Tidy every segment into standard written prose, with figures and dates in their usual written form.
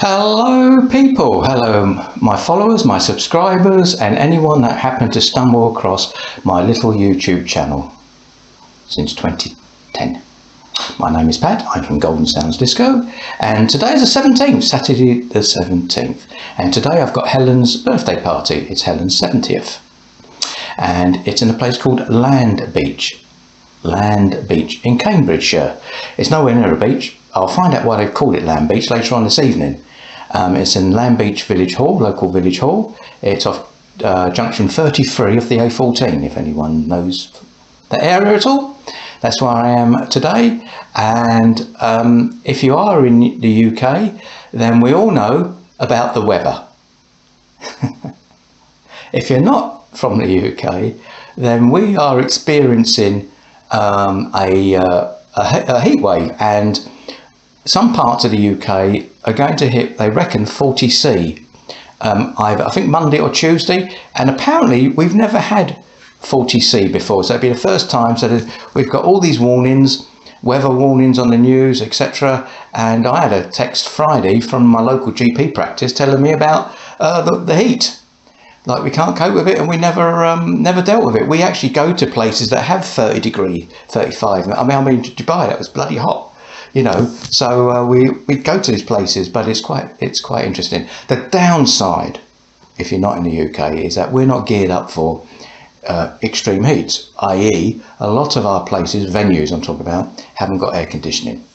Hello people, hello my followers, my subscribers and anyone that happened to stumble across my little YouTube channel since 2010. My name is Pat, I'm from Golden Sounds Disco and today is the 17th, Saturday the 17th, and today I've got Helen's birthday party. It's Helen's 70th and it's in a place called Land Beach in Cambridgeshire. It's nowhere near a beach. I'll find out why they've called it Land Beach later on this evening. It's in Land Beach Village Hall, local village hall. It's off junction 33 of the A14, if anyone knows the area at all. That's where I am today. And if you are in the UK, then we all know about the weather. If you're not from the UK, then we are experiencing a heat wave, and some parts of the UK are going to hit, they reckon, 40C either I think Monday or Tuesday, and apparently we've never had 40C before, so it'll be the first time. So we've got all these warnings, weather warnings on the news, etc. And I had a text Friday from my local GP practice telling me about the heat. Like, we can't cope with it, and we never dealt with it. We actually go to places that have 30 degree, 35. I mean, Dubai, that was bloody hot, you know. So we go to these places, but it's quite interesting. The downside, if you're not in the UK, is that we're not geared up for extreme heat. I.e., a lot of our places, venues I'm talking about, haven't got air conditioning.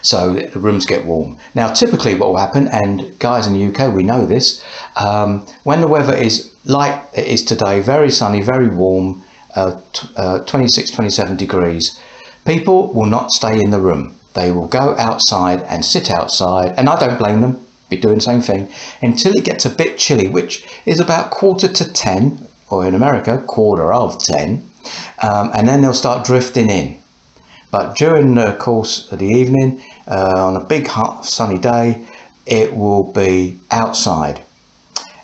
So the rooms get warm. Now, typically what will happen, and guys in the UK, we know this, when the weather is like it is today, very sunny, very warm, 26, 27 degrees, people will not stay in the room. They will go outside and sit outside, and I don't blame them, be doing the same thing, until it gets a bit chilly, which is about 9:45, or in America, 10:15, and then they'll start drifting in. But during the course of the evening, on a big hot sunny day, it will be outside.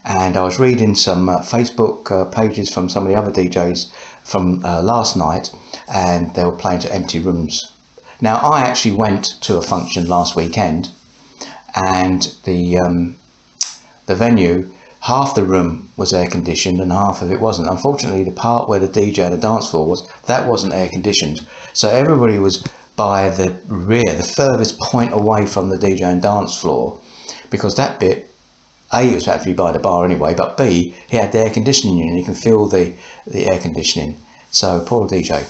And I was reading some Facebook pages from some of the other DJs from last night, and they were playing to empty rooms. Now, I actually went to a function last weekend, and the venue, half the room was air conditioned and half of it wasn't. Unfortunately, the part where the DJ and the dance floor was, that wasn't air conditioned. So everybody was by the rear, the furthest point away from the DJ and dance floor, because that bit, A, it was actually by the bar anyway, but B, he had the air conditioning in and you can feel the air conditioning. So poor DJ.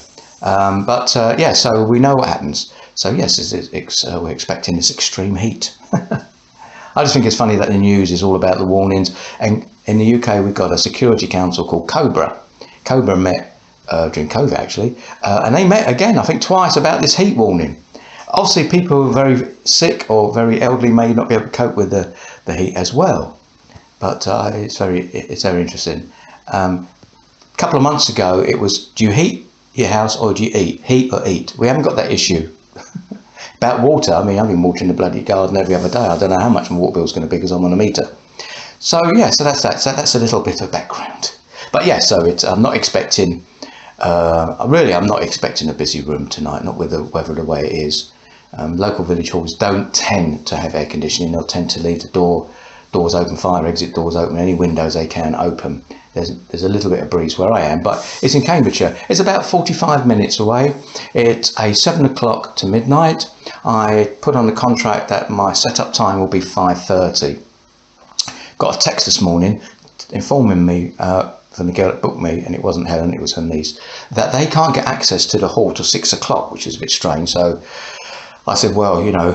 Yeah, so we know what happens. So yes, we're expecting this extreme heat. I just think it's funny that the news is all about the warnings, and in the UK we've got a security council called Cobra. Cobra met during COVID actually, and they met again I think twice about this heat warning. Obviously people who are very sick or very elderly may not be able to cope with the heat as well, but it's very interesting. A couple of months ago it was, do you heat your house or do you heat or eat? We haven't got that issue. About water, I mean, I've been watering the bloody garden every other day. I don't know how much my water bill is going to be because I'm on a meter. So yeah, so that's that. So that's a little bit of background. But yeah, so I'm not expecting, I'm not expecting a busy room tonight, not with the weather the way it is. Local village halls don't tend to have air conditioning. They'll tend to leave the doors open, fire exit doors open, any windows they can open. There's a little bit of breeze where I am, but it's in Cambridgeshire. It's about 45 minutes away. It's a 7 o'clock to midnight. I put on the contract that my setup time will be 5:30. Got a text this morning informing me from the girl that booked me, and it wasn't Helen, it was her niece, that they can't get access to the hall till 6 o'clock, which is a bit strange. So I said, well, you know,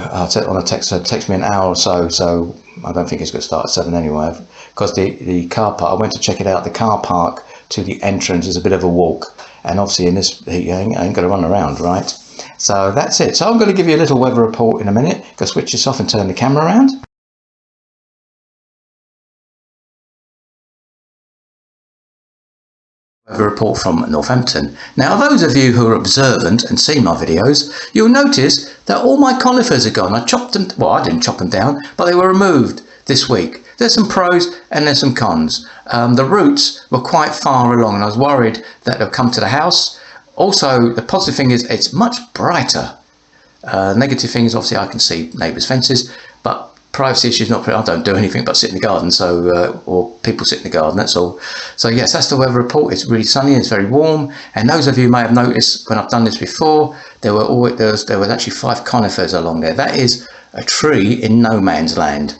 on a text, text me an hour or so I don't think it's going to start at 7 anyway, because the car park, I went to check it out, the car park to the entrance is a bit of a walk, and obviously in this heat I ain't going to run around, right? So that's it. So I'm going to give you a little weather report in a minute. Go switch this off and turn the camera around. Weather report from Northampton. Now, those of you who are observant and see my videos, you'll notice that all my conifers are gone. I chopped them, well, I didn't chop them down, but they were removed this week. There's some pros and there's some cons. The roots were quite far along and I was worried that they'll come to the house. Also, the positive thing is it's much brighter. Negative thing is obviously I can see neighbours' fences, but privacy issues, not. I don't do anything but sit in the garden, so or people sit in the garden. That's all. So yes, that's the weather report. It's really sunny. It's very warm. And those of you may have noticed when I've done this before, there was actually 5 conifers along there. That is a tree in no man's land.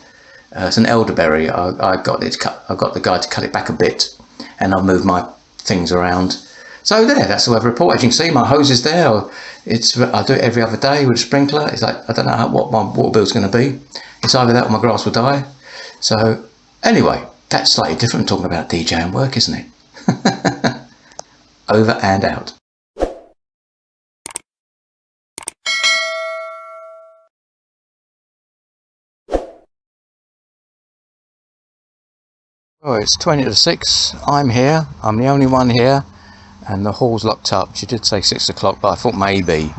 It's an elderberry. I got it cut. I got the guy to cut it back a bit, and I've moved my things around. So there, that's the weather report. As you can see, my hose is there. I do it every other day with a sprinkler. It's like, I don't know what my water bill's going to be. It's either that or my grass will die. So anyway, that's slightly different from talking about DJing work, isn't it? Over and out. Oh, it's 20 to 6. I'm here. I'm the only one here. And the hall's locked up. She did say 6 o'clock, but I thought maybe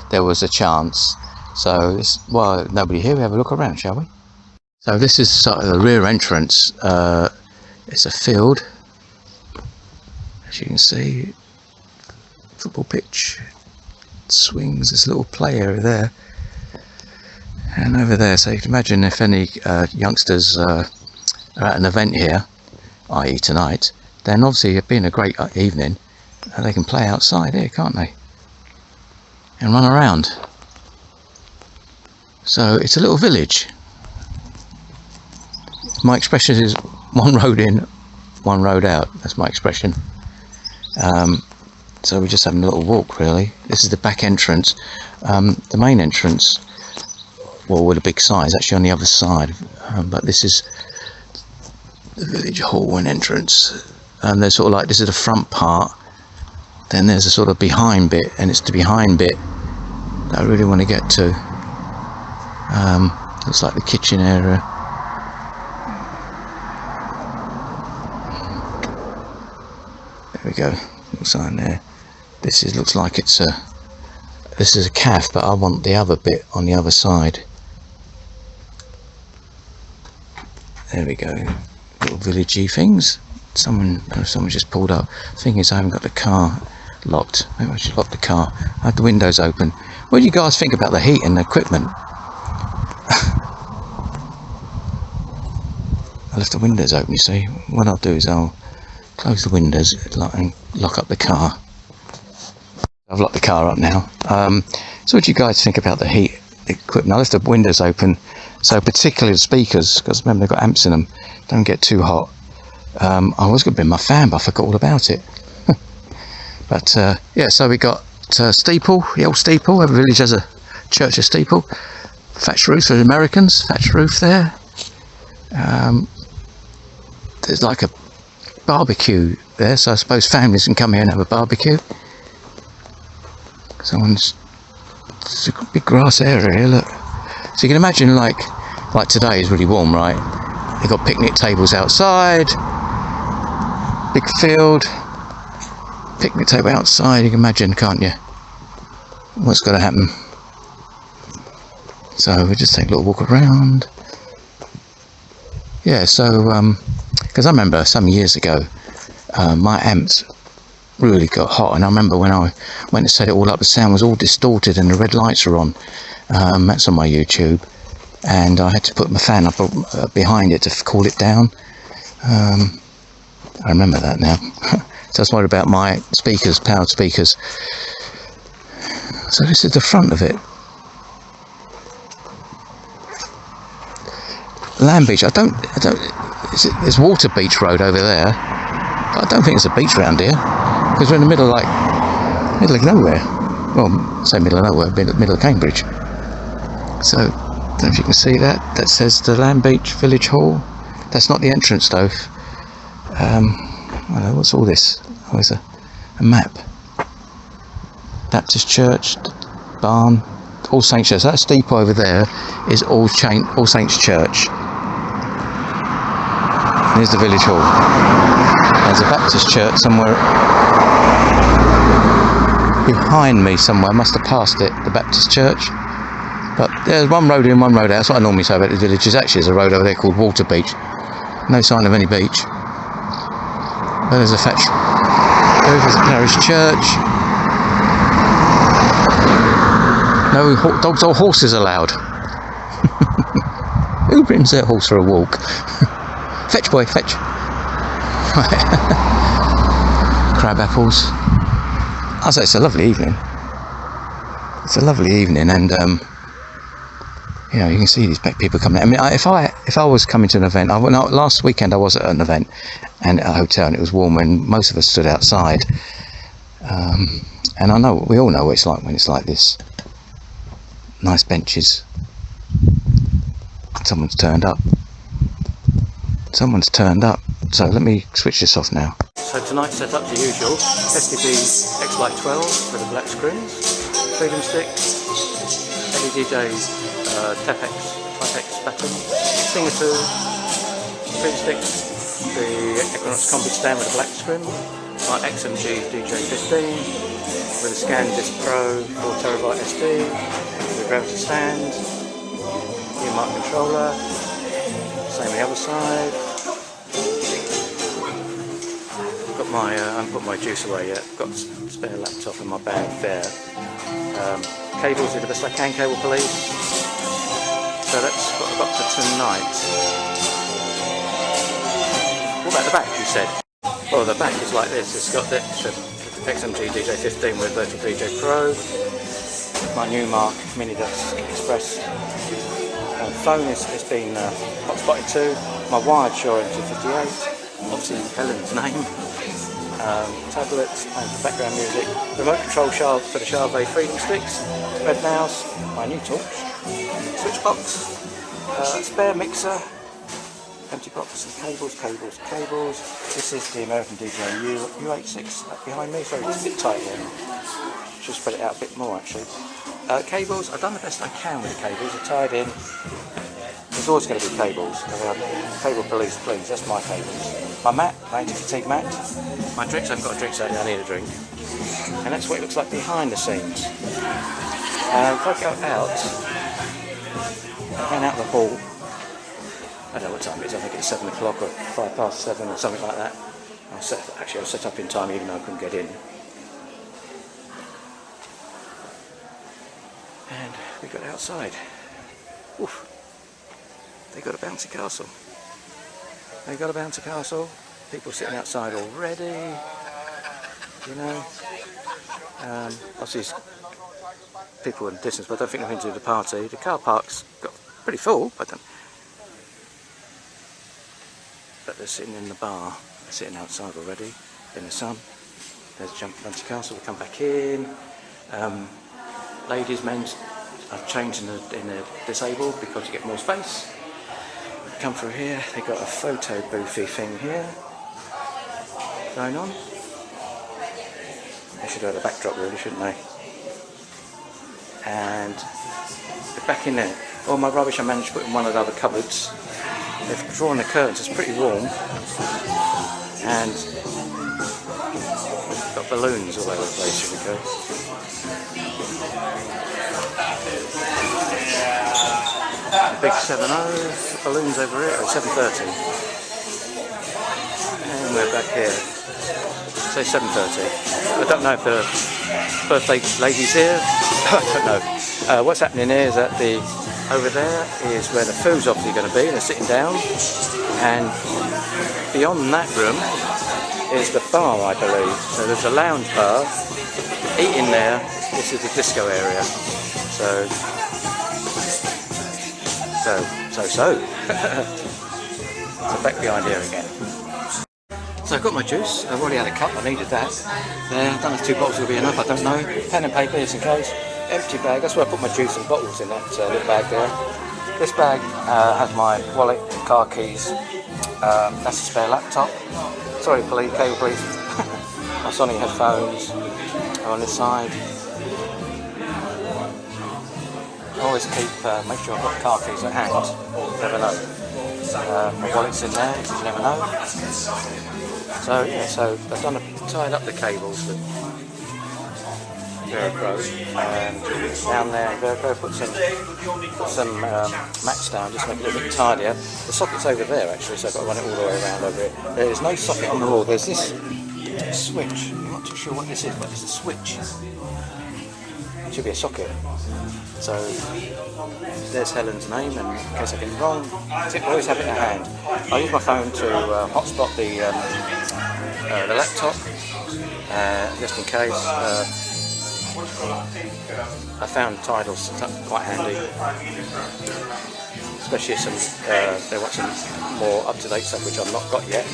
there was a chance. So, well, nobody here. We have a look around, shall we? So this is sort of the rear entrance. It's a field, as you can see. Football pitch. Swings. There's a little play area there, and over there. So you can imagine if any youngsters are at an event here, i.e. tonight, then obviously it being a great evening, they can play outside here, can't they? And run around. So it's a little village. My expression is one road in, one road out. That's my expression. So we're just having a little walk, really. This is the back entrance. The main entrance, well, with a big sign, is actually on the other side. But this is the village hall and entrance. And there's sort of like, this is the front part, then there's a sort of behind bit, and it's the behind bit that I really want to get to. Looks like the kitchen area. There we go, little sign there. Looks like this is a cafe, but I want the other bit on the other side. There we go, little villagey things. Someone just pulled up. The thing is, I haven't got the car locked. Maybe I should lock the car. I had the windows open. What do you guys think about the heat and the equipment? I left the windows open, you see. What I'll do is I'll close the windows and lock up the car. I've locked the car up now. So what do you guys think about the heat equipment? I left the windows open, so particularly the speakers, because remember they've got amps in them, don't get too hot. I was going to bring my fan, but I forgot all about it. But yeah, so we got steeple, the old steeple. Every village has a church of steeple. Thatched roof for the Americans, thatched roof there. There's like a barbecue there, so I suppose families can come here and have a barbecue. It's a big grass area here, look. So you can imagine, like today is really warm, right? They've got picnic tables outside, big field, picnic table outside. You can imagine, can't you, what's going to happen? So we'll just take a little walk around. Yeah, so because I remember some years ago my amps really got hot, and I remember when I went to set it all up, the sound was all distorted and the red lights were on. That's on my YouTube, and I had to put my fan up behind it to cool it down. I remember that now. So I was worried about my speakers, powered speakers. So this is the front of it. Land Beach. There's Water Beach Road over there, but I don't think there's a beach around here, because we're in the middle of nowhere. Well, say middle of nowhere, middle of Cambridge. So, I don't know if you can see that. That says the Land Beach Village Hall. That's not the entrance though. I don't know, what's all this? Oh, it's a map. Baptist Church, barn, All Saints Church. So that steeple over there is All Saints Church. Here's the village hall. There's a Baptist church somewhere behind me somewhere. I must have passed it, the Baptist church. But there's one road in, one road out. That's what I normally say about the villages. Actually, there's a road over there called Water Beach. No sign of any beach. But there's a parish church. No dogs or horses allowed. Scrims their horse for a walk. Fetch, boy, fetch. Crab apples. I say it's a lovely evening. It's a lovely evening, and you know, you can see these people coming. I mean, if I was coming to an event, last weekend I was at an event and at a hotel, and it was warm, and most of us stood outside. And I know, we all know what it's like when it's like this. Nice benches. Someone's turned up. Someone's turned up. So let me switch this off now. So tonight's set up the usual. FBT X-Lite 12 with the black Scrims, Freedom stick, VDJ Tipx Battens, Singer 2, Freedom stick, the Equinox combi stand with the black Scrim, my XMG DJ 15 with a Sandisk Pro 4TB SD, the gravity stand, Numark controller, same on the other side. Got my, I haven't put my juice away yet, got the spare laptop in my bag there. Cables are the best I can, cable police. So that's what I've got for tonight. What about the back, you said? Well, the back is like this. It's got the XMG DJ 15 with VDJ Pro, my Numark Mini Desk Express phone has been hotspotted to, my wired Shure SM58, obviously Helens' name, tablets, and for background music, remote control for the Chauvet Freedom sticks, red mouse, my new torch, switch box, spare mixer, empty box, and cables. This is the American DJ U86 behind me, sorry, it's a bit tight here. Should spread it out a bit more actually. Cables, I've done the best I can with the cables, they're tied in. There's always going to be cables. Cable police, please, that's my cables. My mat, my anti-fatigue mat. My drinks, I haven't got a drink, so I need a drink. And that's what it looks like behind the scenes. If I go out, I ran out the hall. I don't know what time it is, I think it's 7 o'clock or 7:05 or something like that. I was set up in time even though I couldn't get in. And we got outside. Oof. They got a bouncy castle. People sitting outside already. You know. Obviously people in the distance, but I don't think they've been to the party. The car park's got pretty full, but they're sitting in the bar. They're sitting outside already in the sun. There's a bouncy castle. We come back in. Ladies, men's, I've changed in the disabled because you get more space. Come through here, they've got a photo boothy thing here going on. They should have had a backdrop really, shouldn't they? And back in there, all my rubbish I managed to put in one of the other cupboards. They've drawn the curtains, it's pretty warm. And we've got balloons all over the place, here we go. The big 7.0, balloons over here, 7.30. And we're back here. Say 7.30. I don't know if the birthday lady's here. I don't know. What's happening here is that over there is where the food's obviously going to be, and they're sitting down. And beyond that room is the bar, I believe. So there's a lounge bar. Eating there. This is the disco area. So back behind here again. So I've got my juice, I've already had a cup, I needed that. There, I don't know if 2 bottles will be enough, I don't know. Pen and paper just in case. Empty bag, that's where I put my juice and bottles in that little bag there. This bag has my wallet, car keys, that's a spare laptop. Sorry police, cable police. My Sony headphones are on this side. Always make sure I've got car keys at hand, you never know. My wallet's in there, you never know. So yeah, so I've tied up the cables with Velcro, and down there in Velcro put some mats down, just make it a little bit tidier. The socket's over there actually, so I've got to run it all the way around over it. There is no socket on the wall, there's this switch, I'm not too sure what this is, but it's a switch. should be a socket. So there's Helen's name, and in case I get it wrong, I always have it in hand. I use my phone to hotspot the laptop, just in case. I found titles quite handy, especially if they want some more up-to-date stuff which I've not got yet.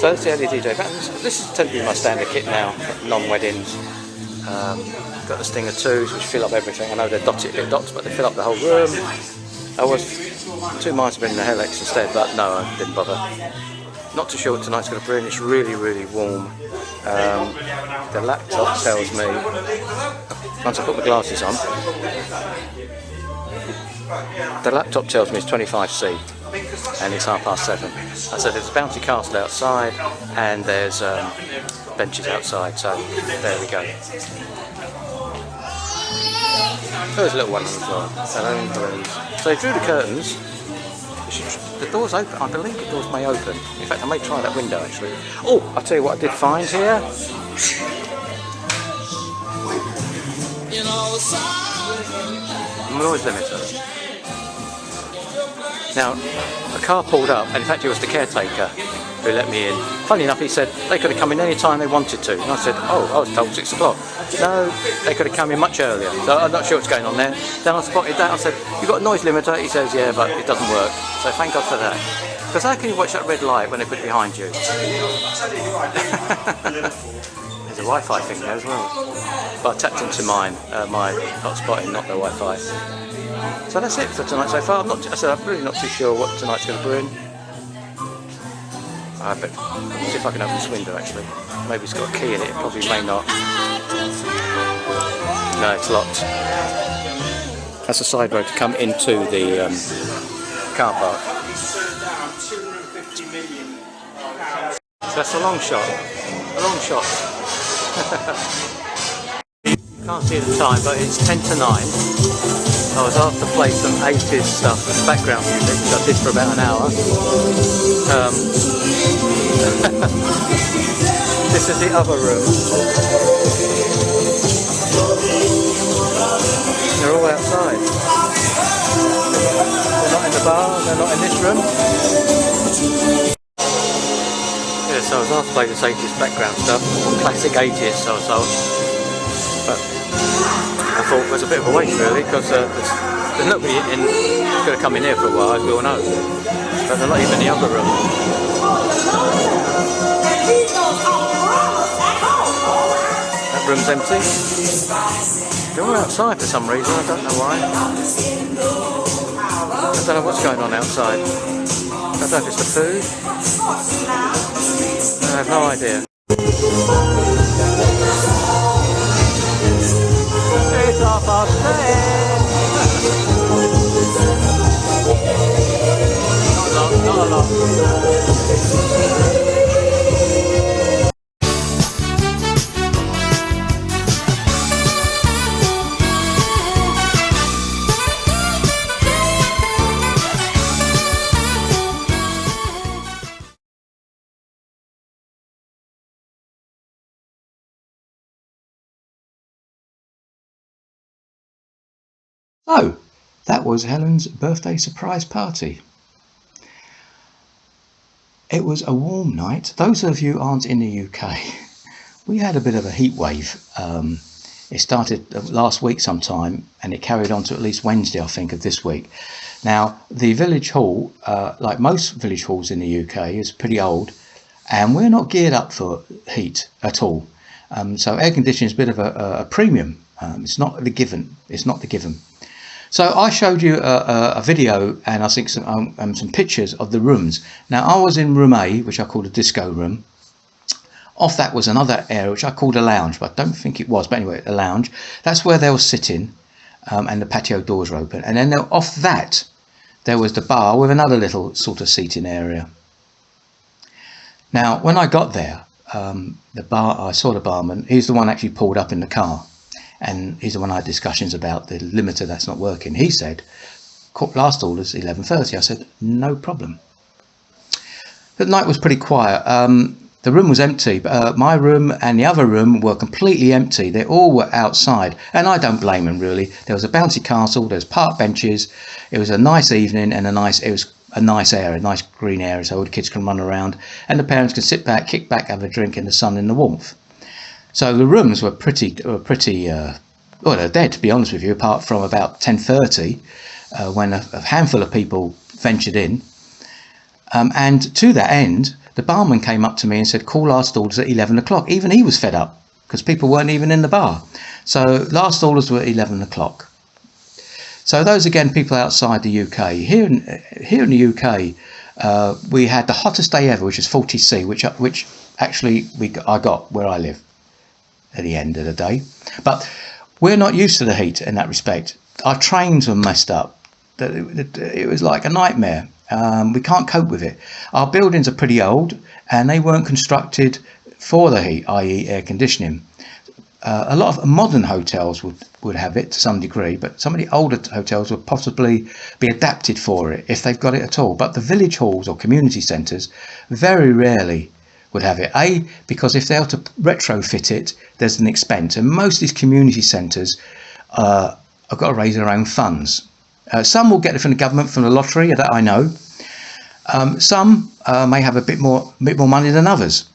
So that's the early DJ Battens. This is totally my standard kit now, non-weddings. Got the Stinger 2s which fill up everything. I know they're dotted, bit dots, but they fill up the whole room. I was 2 miles to bring the Helens instead, but no, I didn't bother. Not too sure what tonight's going to bring. It's really, really warm. The laptop tells me, once I put my glasses on, the laptop tells me it's 25C and it's 7:30. I said there's a bouncy castle outside and there's benches outside, so there we go. There's a little one on the floor. So they drew the curtains. The door's open. I believe the doors may open. In fact, I may try that window actually. Oh, I'll tell you what I did find here. Noise limiter. Now, a car pulled up, and in fact it was the caretaker who let me in. Funny enough, he said they could have come in any time they wanted to. And I said, oh, I was told 6 o'clock. No, they could have come in much earlier. So I'm not sure what's going on there. Then I spotted that. I said, you've got a noise limiter? He says, yeah, but it doesn't work. So thank God for that. Because how can you watch that red light when they put it behind you? There's a Wi-Fi thing there as well. But I tapped into mine, my hotspot, and not the Wi-Fi. So that's it for tonight so far. I'm really not too sure what tonight's going to bring. I bet. Let's see if I can open this window actually. Maybe it's got a key in it, it probably may not. No, it's locked. That's a side road to come into the car park. So that's a long shot. A long shot. You can't see the time, but it's 10 to 9. I was asked to play some 80s stuff with background music, which I did for about an hour. This is the other room. They're all outside. They're not in the bar, they're not in this room. Yeah, so I was asked to play this 80s background stuff, classic 80s, so I was told. But I thought it was a bit of a waste really, because there's nobody going to come in here for a while, as we all know. But they're not even in the other room. That room's empty. They're all outside for some reason, I don't know why. I don't know what's going on outside. I don't know if it's the food. I have no idea. It's 10:30. Not a lot. So, that was Helen's birthday surprise party. It was a warm night. Those of you who aren't in the UK, we had a bit of a heat wave. It started last week sometime and it carried on to at least Wednesday, I think, of this week. Now, the village hall, like most village halls in the UK, is pretty old and we're not geared up for heat at all. So air conditioning is a bit of a premium. It's not the given. It's not the given. So I showed you a video and I think some pictures of the rooms. Now I was in room A, which I called a disco room. Off that was another area which I called a lounge, but I don't think it was. But anyway, a lounge. That's where they were sitting, and the patio doors were open. And then off that, there was the bar with another little sort of seating area. Now, when I got there, I saw the barman. He's the one actually pulled up in the car. And he's the one I had discussions about the limiter that's not working. He said, last order's 11:30. I said, no problem. The night was pretty quiet. The room was empty. My room and the other room were completely empty. They all were outside, and I don't blame them really. There was a bouncy castle. There's park benches. It was a nice evening and it was a nice area, a nice green area, so all the kids can run around, and the parents can sit back, kick back, have a drink in the sun, in the warmth. So the rooms were pretty. Well, they're dead, to be honest with you, apart from about 10:30 when a handful of people ventured in. And to that end, the barman came up to me and said, call last orders at 11 o'clock. Even he was fed up because people weren't even in the bar. So last orders were at 11 o'clock. So those, again, people outside the UK. Here in the UK, we had the hottest day ever, which is 40C, which actually I got where I live at the end of the day. But we're not used to the heat in that respect. Our trains were messed up. It was like a nightmare. We can't cope with it. Our buildings are pretty old and they weren't constructed for the heat, i.e. air conditioning. A lot of modern hotels would have it to some degree, but some of the older hotels would possibly be adapted for it if they've got it at all. But the village halls or community centres very rarely would have it. Because if they are to retrofit it, there's an expense, and most of these community centres have got to raise their own funds. Some will get it from the government, from the lottery, that I know. Some may have a bit more money than others.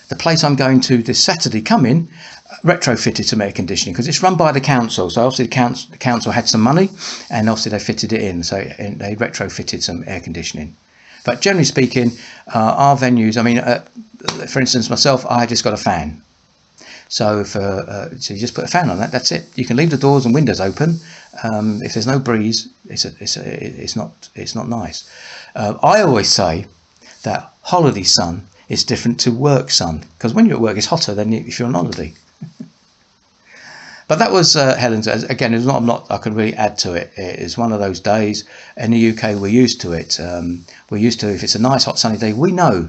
The place I'm going to this Saturday coming retrofitted some air conditioning because it's run by the council. So obviously the council had some money, and obviously they fitted it in. So they retrofitted some air conditioning. But generally speaking, our venues, I mean, for instance, myself, I just got a fan. So so you just put a fan on that. That's it. You can leave the doors and windows open. If there's no breeze, it's not nice. I always say that holiday sun is different to work sun, because when you're at work, it's hotter than if you're on holiday. But that was Helens. Again, it's not. I can really add to it. It's one of those days. In the UK, we're used to it. We're used to, if it's a nice hot sunny day, we know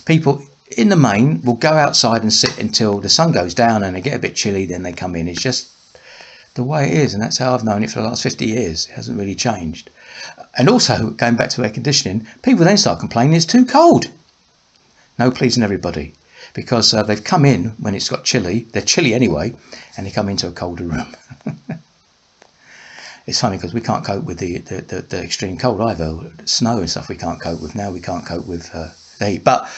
people in the main will go outside and sit until the sun goes down and they get a bit chilly, then they come in. It's just the way it is, and that's how I've known it for the last 50 years. It hasn't really changed. And also, going back to air conditioning, people then start complaining it's too cold. No pleasing everybody, because they've come in when it's got chilly. They're chilly anyway, and they come into a colder room. It's funny because we can't cope with the extreme cold either. Snow and stuff we can't cope with. Now we can't cope with the heat. But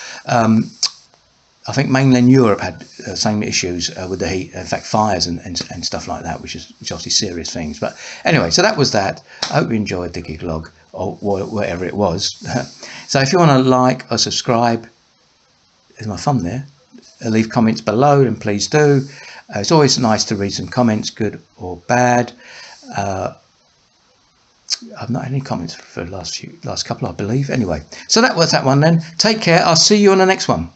I think mainland Europe had the same issues with the heat. In fact, fires and stuff like that, which obviously serious things. But anyway, so that was that. I hope you enjoyed the gig log, or whatever it was. So if you want to like or subscribe, there's my thumb there. Leave comments below, and please do. It's always nice to read some comments, good or bad. I've not had any comments for the last couple, I believe. Anyway, so that was that one then. Take care. I'll see you on the next one.